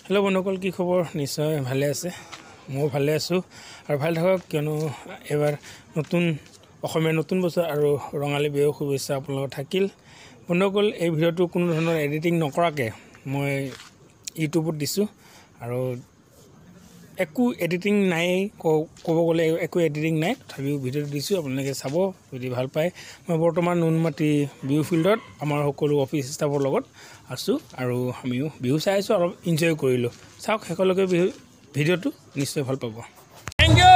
hello बंधुসকল কি খবৰ নিশ্চয় ভালে আছে মই ভালে আছো আৰু ভাল থাকক কিয়নো এবাৰ নতুন অসমীয়া নতুন বছৰ আৰু ৰঙালী বিহু শুভেচ্ছা আপোনালোক থাকিল বন্ধুসকল এই ভিডিওটো কোনো ধৰণৰ এডিটিং নকৰাকে মই ইউটিউবত দিছো আৰু একো এডিটিং নাই ক'ব গ'লে একো এডিটিং নাই তথাপিও ভিডিওটো দিছো আপোনালোকে চাব যদি ভাল পায় মই বৰ্তমান নুনমাটি বিহু ফিল্ডত আমাৰ সকলো অফিস ষ্টাফৰ লগত আছো আৰু আমিও বিহু চাই আছো আৰু এনজয় কৰিলো চাওক সকলোকে ভিডিওটো নিশ্চয় ভাল পাব thank you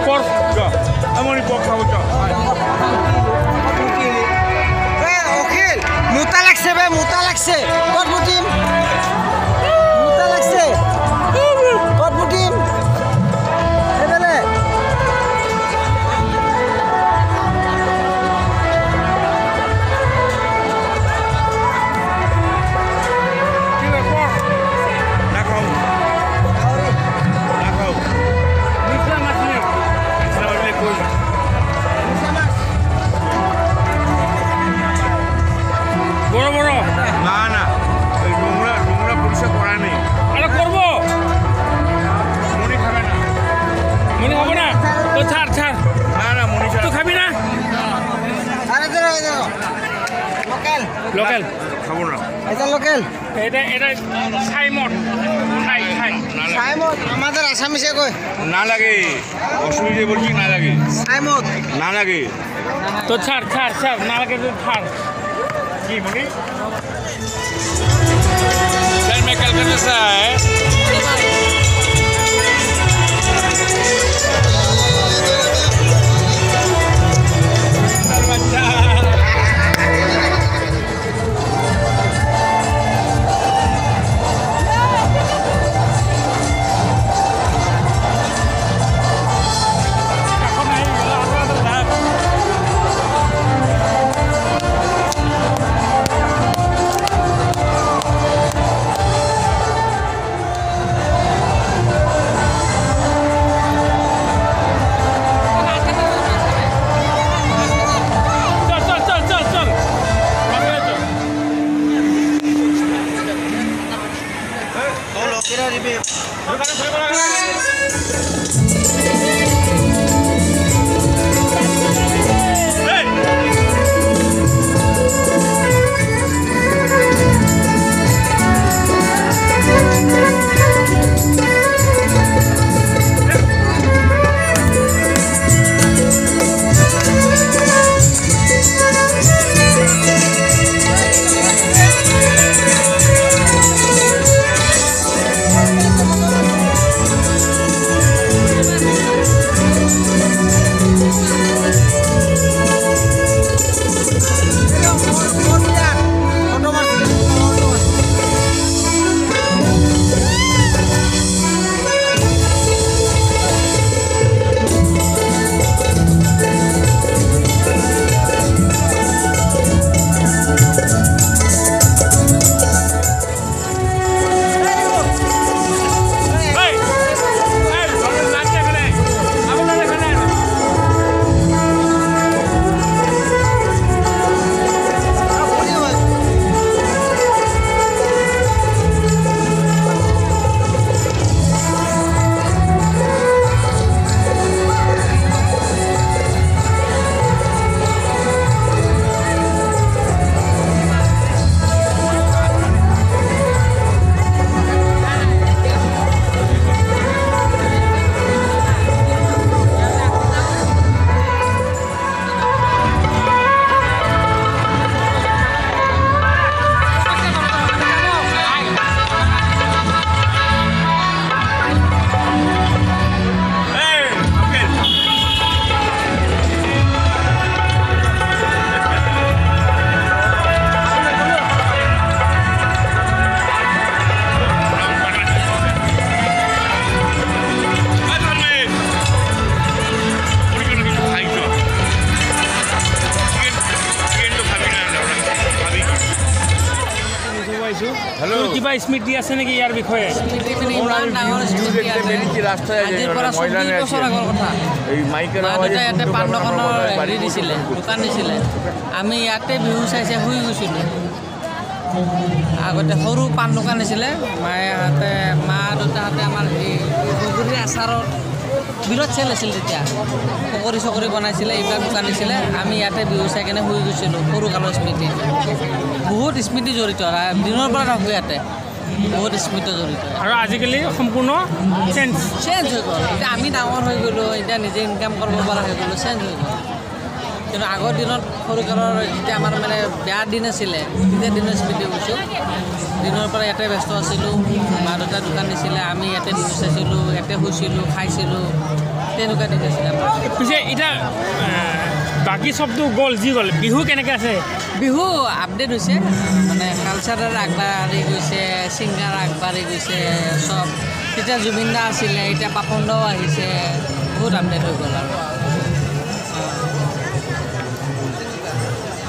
por amor y poca mucho ওখিল মুতা লাগছে বে মুতা লাগছে কত বুটিম মুতা লাগছে কত বুটিম এবেলে লোকাল খাবো না এটা লোকাল এটা সাইমন সাইমন আমাদের আসামিসে কই না লাগে অসুবিধে বলছি না লাগে সাইমন না লাগে তো ছাড় না লাগে তো ছাড় কি মনি चल मैं कल करने से है হেল্ল' তোৰ কিবা স্মৃতি আছে নেকি ইয়াৰ বিষয়ে ইমান ডাঙৰ স্মৃতি আছে আজিৰ পৰা 40 বছৰ আগৰ কথা এই মাইকেল মা দেউতাই ইয়াতে পাণ দোকানৰ হেৰি দিছিলে দোকান দিছিলে আমি ইয়াতে বিহু চাইছে শুই গৈছিলোঁ আগতে সৰু পাণ দোকান দিছিলে মায়েহঁতে মা দেউতাহঁতে আমাৰ এই বগৰীৰ আচাৰত বিৰাট চেল আছিল তেতিয়া পকৰি চকৰি বনাইছিলে এইবিলাক দোকান দিছিলে আমি ইয়াতে বিহু চাই কেনে শুই গৈছিলোঁ সৰুকালৰ স্মৃতি বহুত স্মৃতি জড়িত দিনৰ পৰা থাকোঁ ইয়াতে বহুত স্মৃতি জড়িত আৰু আজিকালি সম্পূৰ্ণ চেঞ্জ চেঞ্জ হৈ গ'ল এতিয়া আমি ডাঙৰ হৈ গ'লোঁ এতিয়া নিজে ইনকাম কৰিব পৰা হৈ গ'লোঁ চেঞ্জ হৈ গ'ল কিন্তু আগৰ দিনত সৰুকালৰ যেতিয়া আমাৰ মানে বেয়া দিন আছিলে তেতিয়া দিনৰ স্মৃতি কৈছোঁ দিনৰ পৰা ইয়াতে ব্যস্ত আছিলোঁ মা দেউতাই দোকান দিছিলে আমি ইয়াতে বিহু চাইছিলোঁ ইয়াতে শুইছিলোঁ খাইছিলোঁ তেনেকুৱা দিন আছিলে আমাৰ পিছে এতিয়া বাকী চবটো গ'ল যি গ'ল বিহু কেনেকৈ আছে বিহু আপডেট হৈছে মানে কালচাৰেল আগবাঢ়ি গৈছে ছিংগাৰ আগবাঢ়ি গৈছে চব তেতিয়া জুবিন দা আছিলে এতিয়া পাপন দাও আহিছে বহুত আপডেট হৈ গ'ল আৰু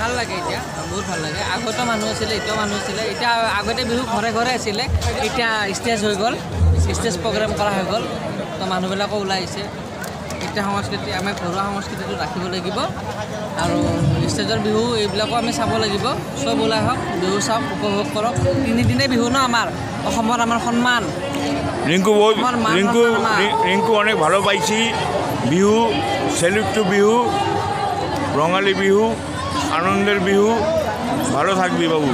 ভাল লাগে এতিয়া বহুত ভাল লাগে আগতো মানুহ আছিলে এতিয়াও মানুহ আছিলে এতিয়া আগতে বিহু ঘৰে ঘৰে আছিলে এতিয়া ষ্টেজ হৈ গ'ল ষ্টেজ প্ৰগ্ৰেম কৰা হৈ গ'ল তো মানুহবিলাকো ওলাই আহিছে এতিয়া সংস্কৃতি আমি ঘৰুৱা সংস্কৃতিটো ৰাখিব লাগিব আৰু ষ্টেজৰ বিহু এইবিলাকো আমি চাব লাগিব চব ওলাই হওক বিহু চাওক উপভোগ কৰক তিনিদিনেই বিহু ন আমাৰ অসমৰ আমাৰ সন্মান রিঙ্কু অনেক ভালো পাইছি বিহু সেলুট টু বিহু রঙালী বিহু আনন্দের বিহু ভালো থাকবি বাবু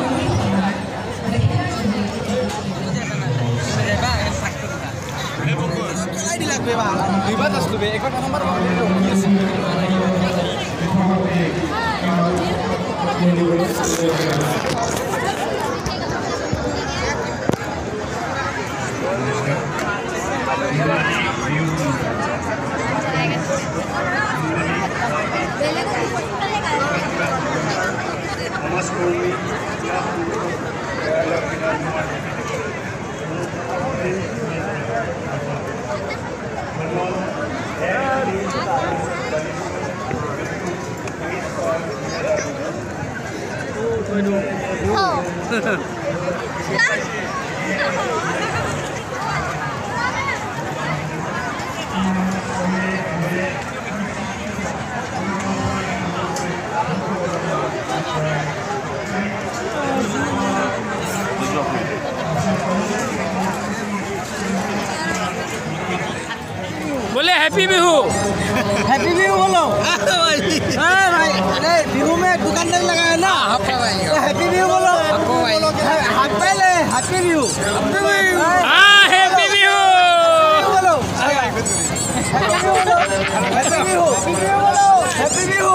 बोले हैप्पी बिहू बोलो भाई अरे बिहू में दुकानदार लगाया ना तो हैप्पी बिहू बोलो हैप्पी बिहू हाँ हैप्पी बिहू बोलो हैप्पी बिहू हैप्पी बिहू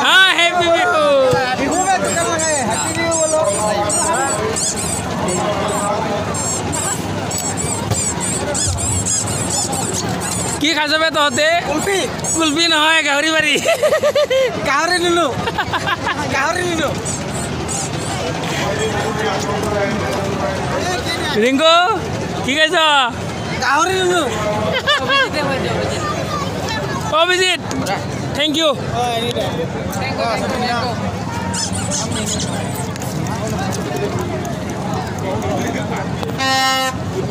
हाँ हैप्पी बिहू बिहू में दुकान लगाए हैप्पी बिहू बोलो কি খাইছ বে তহঁতে কুলফি কুলফি নহয় গাহৰি বাৰী গাহৰি নিলো ৰিংকু কি খাইছ গাহৰি নিলো অভিজিত থেংক ইউ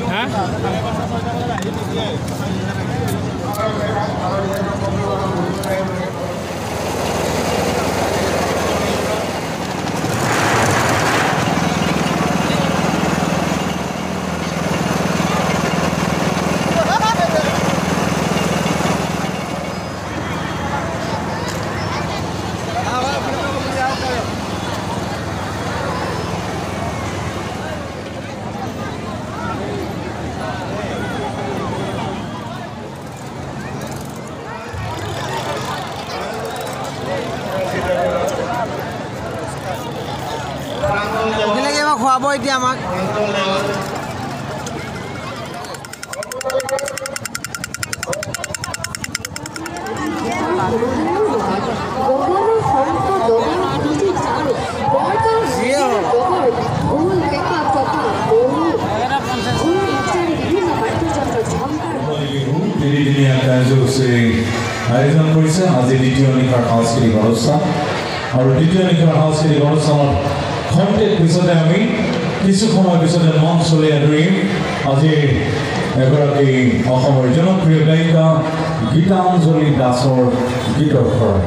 হা খুৱাব এতিয়া আমাক আয়োজন কৰিছে আজি দ্বিতীয় নিশাৰ সাংস্কৃতিক অনুষ্ঠান আৰু দ্বিতীয় নিশাৰ সাংস্কৃতিক অনুষ্ঠানত খন্তেক পিছতে আমি কিছু সময় পিছতে মঞ্চলৈ আদৰিম আজি এগৰাকী অসমৰ জনপ্ৰিয় গায়িকা গীতাঞ্জলি দাসৰ গীতৰ পৰা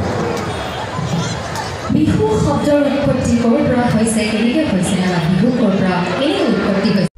বিহু শব্দৰ উৎপত্তি ক'ৰ পৰা হৈছে কেনেকৈ হৈছে বা বিহু ক'ৰ পৰা কেনেকৈ উৎপত্তি হৈছে